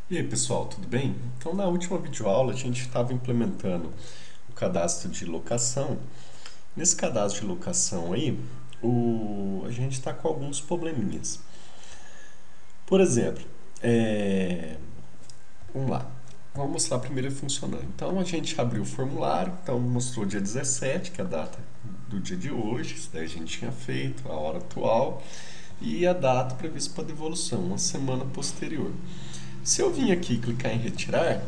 E aí pessoal, tudo bem? Então na última videoaula a gente estava implementando o cadastro de locação. Nesse cadastro de locação aí, a gente está com alguns probleminhas. Por exemplo, é, vamos lá, vamos mostrar primeiro ele funcionando. Então a gente abriu o formulário, então mostrou dia 17, que é a data do dia de hoje, isso daí a gente tinha feito, a hora atual, e a data prevista para devolução, uma semana posterior. Se eu vim aqui clicar em retirar,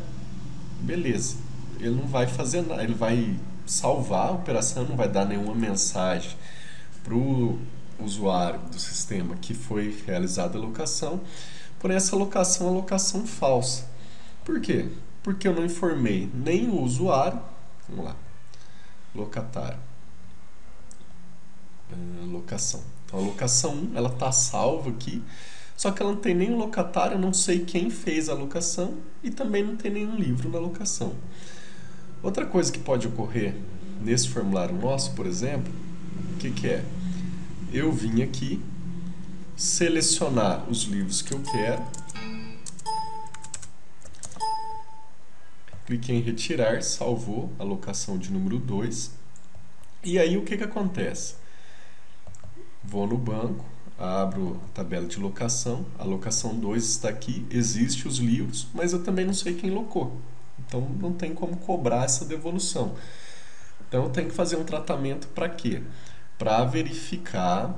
beleza. Ele não vai fazer nada, ele vai salvar a operação, não vai dar nenhuma mensagem para o usuário do sistema que foi realizada a locação. Porém, essa locação é uma locação falsa. Por quê? Porque eu não informei nem o usuário, vamos lá, locatário, locação. Então, a locação 1, ela está salva aqui, só que ela não tem nenhum locatário, eu não sei quem fez a locação e também não tem nenhum livro na locação. Outra coisa que pode ocorrer nesse formulário nosso, por exemplo, o que é? Eu vim aqui selecionar os livros que eu quero, cliquei em retirar, salvou a locação de número 2, e aí o que acontece? Vou no banco, abro a tabela de locação, a locação 2 está aqui, existem os livros, mas eu também não sei quem locou, então não tem como cobrar essa devolução. Então eu tenho que fazer um tratamento para quê? Para verificar,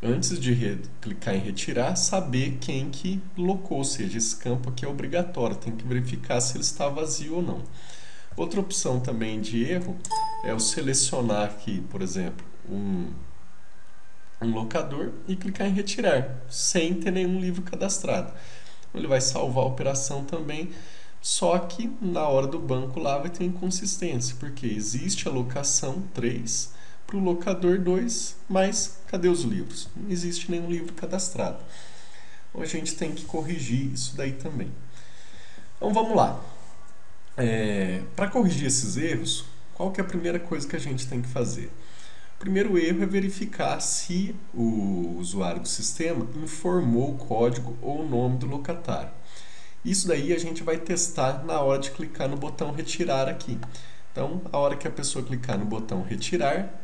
antes de clicar em retirar, saber quem que locou, ou seja, esse campo aqui é obrigatório, tem que verificar se ele está vazio ou não. Outra opção também de erro é eu selecionar aqui, por exemplo, um locador e clicar em retirar, sem ter nenhum livro cadastrado. Ele vai salvar a operação também, só que na hora do banco lá vai ter inconsistência, porque existe a locação 3 para o locador 2, mas cadê os livros? Não existe nenhum livro cadastrado. Então a gente tem que corrigir isso daí também. Então vamos lá. Para corrigir esses erros, qual que é a primeira coisa que a gente tem que fazer? O primeiro erro é verificar se o usuário do sistema informou o código ou o nome do locatário. Isso daí a gente vai testar na hora de clicar no botão retirar aqui. Então, a hora que a pessoa clicar no botão retirar,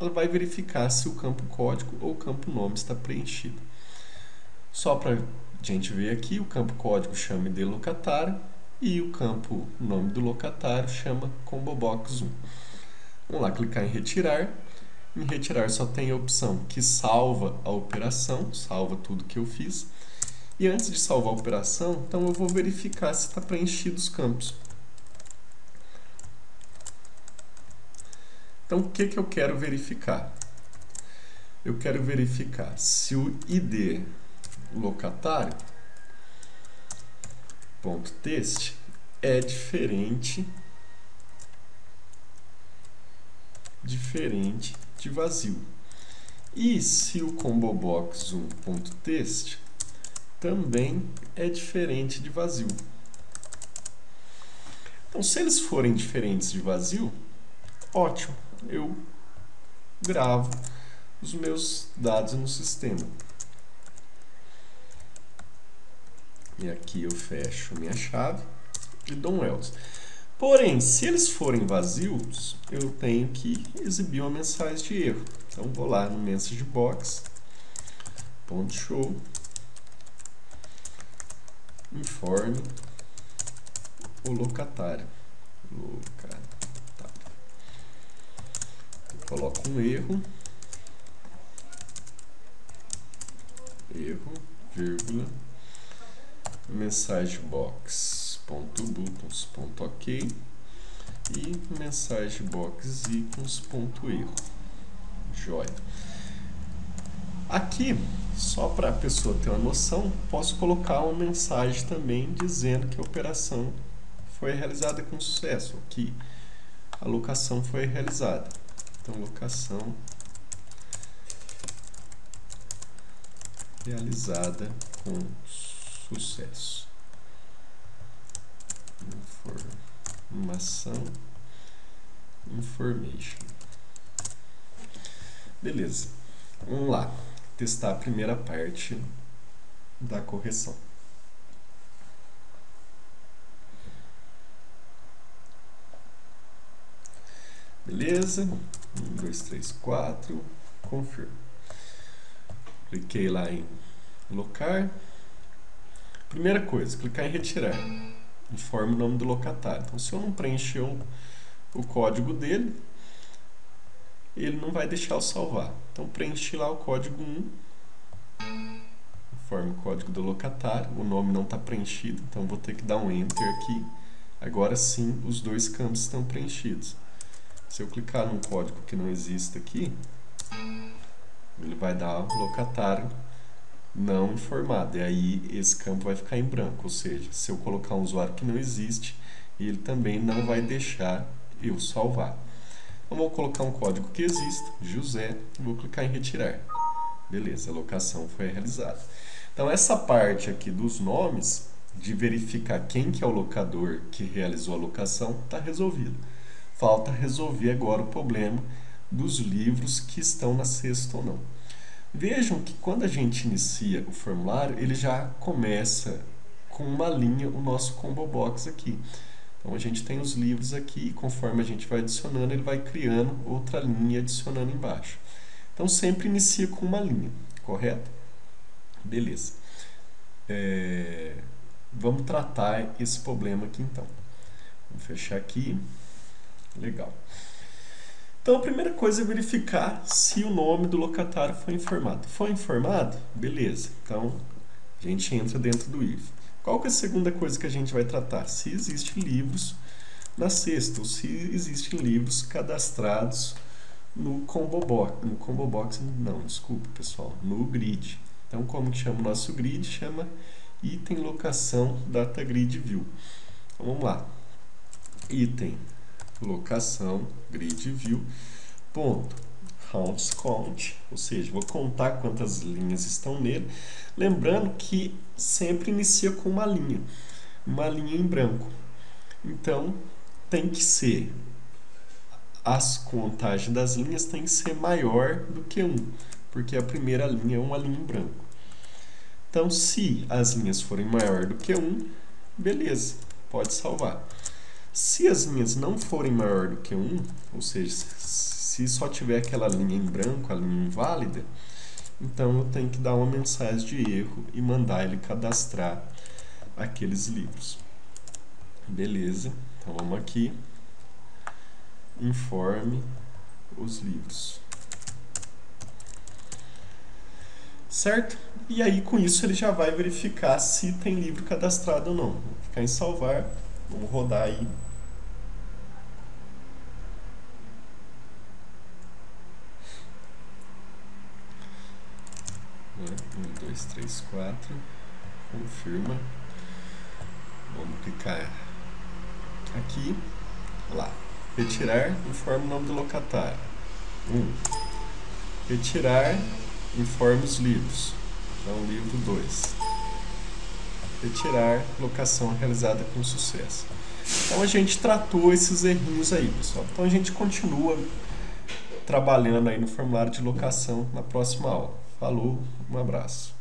ela vai verificar se o campo código ou o campo nome está preenchido. Só para a gente ver aqui, o campo código chama ID locatário e o campo nome do locatário chama ComboBox 1. Vamos lá, clicar em retirar. Em retirar só tem a opção que salva a operação, salva tudo que eu fiz. E antes de salvar a operação, então eu vou verificar se está preenchido os campos. Então o que eu quero verificar? Eu quero verificar se o ID locatário .txt é diferente de vazio. E se o combobox1.txt também é diferente de vazio. Então, se eles forem diferentes de vazio, ótimo, eu gravo os meus dados no sistema. E aqui eu fecho minha chave e dou um else. Porém, se eles forem vazios, eu tenho que exibir uma mensagem de erro. Então, vou lá no messagebox.show informe o locatário. Eu coloco um erro, vírgula, mensagebox.buttons.ok e mensagebox-icons.erro. Joia. Aqui, só para a pessoa ter uma noção, posso colocar uma mensagem também dizendo que a operação foi realizada com sucesso, que a locação foi realizada. Então, locação realizada com sucesso. Information. Beleza. Vamos lá. Testar a primeira parte da correção. Beleza? 1, 2, 3, 4. Confirma. Cliquei lá em locar. Primeira coisa, clicar em retirar. Informe o nome do locatário. Então, se eu não preencher o código dele, ele não vai deixar eu salvar. Então, preenchi lá o código 1. Informe o código do locatário. O nome não está preenchido, então vou ter que dar um Enter aqui. Agora sim, os dois campos estão preenchidos. Se eu clicar num código que não existe aqui, ele vai dar o locatário não informado. E aí esse campo vai ficar em branco. Ou seja, se eu colocar um usuário que não existe, ele também não vai deixar eu salvar. Então vou colocar um código que exista, José, e vou clicar em retirar. Beleza, a locação foi realizada. Então essa parte aqui dos nomes, de verificar quem que é o locador que realizou a locação, está resolvido. Falta resolver agora o problema dos livros que estão na cesta ou não. Vejam que quando a gente inicia o formulário, ele já começa com uma linha o nosso combo box aqui. Então a gente tem os livros aqui e conforme a gente vai adicionando, ele vai criando outra linha adicionando embaixo. Então sempre inicia com uma linha, correto? Beleza. Vamos tratar esse problema aqui então. Vamos fechar aqui. Legal. Então a primeira coisa é verificar se o nome do locatário foi informado. Foi informado? Beleza. Então a gente entra dentro do if. Qual que é a segunda coisa que a gente vai tratar? Se existem livros na cesta, ou se existem livros cadastrados no combo box, não, desculpa pessoal, no grid. Então como que chama o nosso grid? Chama item locação data grid view. Então vamos lá. Item locação grid view ponto rounds count, ou seja, vou contar quantas linhas estão nele, lembrando que sempre inicia com uma linha em branco. Então tem que ser, as contagens das linhas tem que ser maior do que 1, porque a primeira linha é uma linha em branco. Então se as linhas forem maior do que 1, beleza, pode salvar. Se as linhas não forem maior do que 1, ou seja, se só tiver aquela linha em branco, a linha inválida, então eu tenho que dar uma mensagem de erro e mandar ele cadastrar aqueles livros. Beleza, então vamos aqui, informe os livros. Certo? E aí com isso ele já vai verificar se tem livro cadastrado ou não. Vou ficar em salvar. Vamos rodar aí. Um, dois, três, quatro. Confirma. Vamos clicar aqui. Lá. Retirar. Informe o nome do locatário. Retirar. Informe os livros. Então, livro 2. Retirar, locação realizada com sucesso. Então a gente tratou esses errinhos aí, pessoal. Então a gente continua trabalhando aí no formulário de locação na próxima aula. Falou, um abraço.